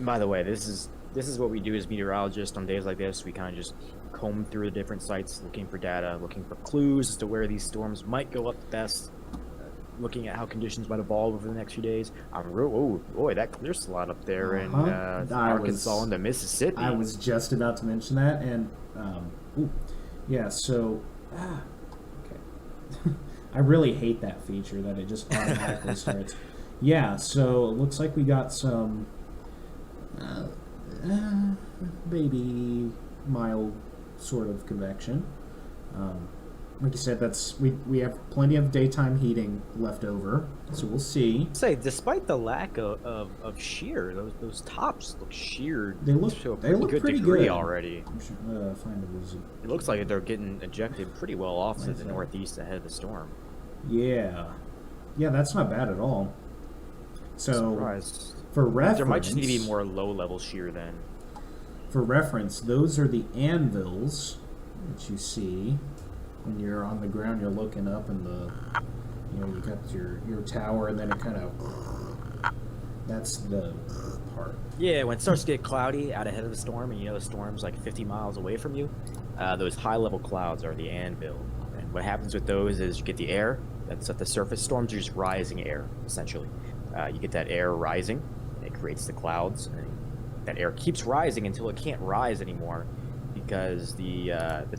And by the way, this is what we do as meteorologists on days like this. We kind of just comb through the different sites, looking for data, looking for clues as to where these storms might go up best, looking at how conditions might evolve over the next few days. Oh boy, that clear slot up there in Arkansas into Mississippi. I was just about to mention that, and yeah. So, okay. I really hate that feature that it just automatically starts. Yeah. So it looks like we got some baby mild sort of convection. Like you said, we have plenty of daytime heating left over, so we'll see. Say, despite the lack of shear, those tops look sheared. They look to a pretty degree good already. I'm sure, find It looks like they're getting ejected pretty well off to the northeast ahead of the storm. Yeah, that's not bad at all. So, Surprised. For reference, there might just need to be more low-level shear then. For reference, those are the anvils that you see when you're on the ground. You're looking up, and you got your tower, and then it kind of that's the part. Yeah, when it starts to get cloudy out ahead of the storm, and the storm's like 50 miles away from you, those high-level clouds are the anvil. And what happens with those is you get the air that's at the surface. Storms are just rising air, essentially. You get that air rising, and it creates the clouds, and that air keeps rising until it can't rise anymore, because the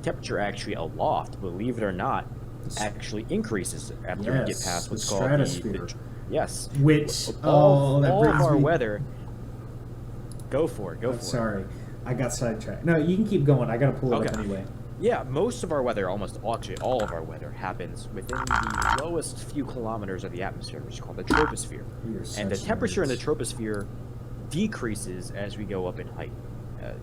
temperature actually aloft, believe it or not, actually increases after we get past what's called stratosphere. Yes. Which all of our weather. Go for it. Sorry, I got sidetracked. No, you can keep going. I gotta pull it up anyway. Yeah, most of our weather, actually all of our weather, happens within the lowest few kilometers of the atmosphere, which is called the troposphere. And the temperature in the troposphere decreases as we go up in height.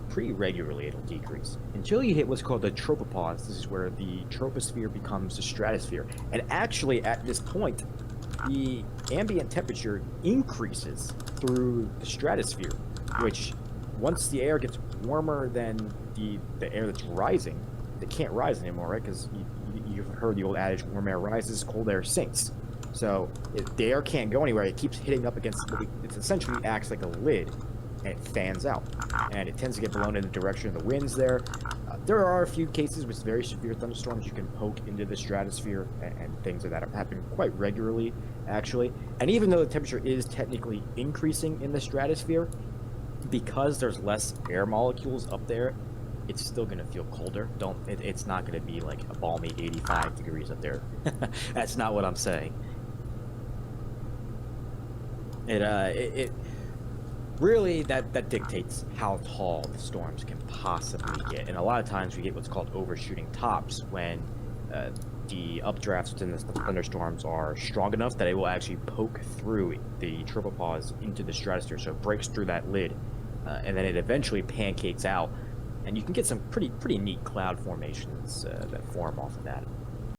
Pretty regularly it'll decrease until you hit what's called the tropopause. This is where the troposphere becomes the stratosphere. And actually at this point, the ambient temperature increases through the stratosphere, which once the air gets warmer than the air that's rising, they can't rise anymore, right? Because you've heard the old adage, warm air rises, cold air sinks. So the air can't go anywhere. It keeps hitting up against it essentially acts like a lid, and it fans out, and it tends to get blown in the direction of the winds there. There are a few cases with very severe thunderstorms you can poke into the stratosphere, and things like that happen quite regularly, actually. And even though the temperature is technically increasing in the stratosphere, because there's less air molecules up there, it's still going to feel colder. It's not going to be like a balmy 85 degrees up there. That's not what I'm saying. It really, that dictates how tall the storms can possibly get. And a lot of times we get what's called overshooting tops, when the updrafts within the thunderstorms are strong enough that it will actually poke through the tropopause into the stratosphere, so it breaks through that lid, and then it eventually pancakes out, and you can get some pretty neat cloud formations that form off of that.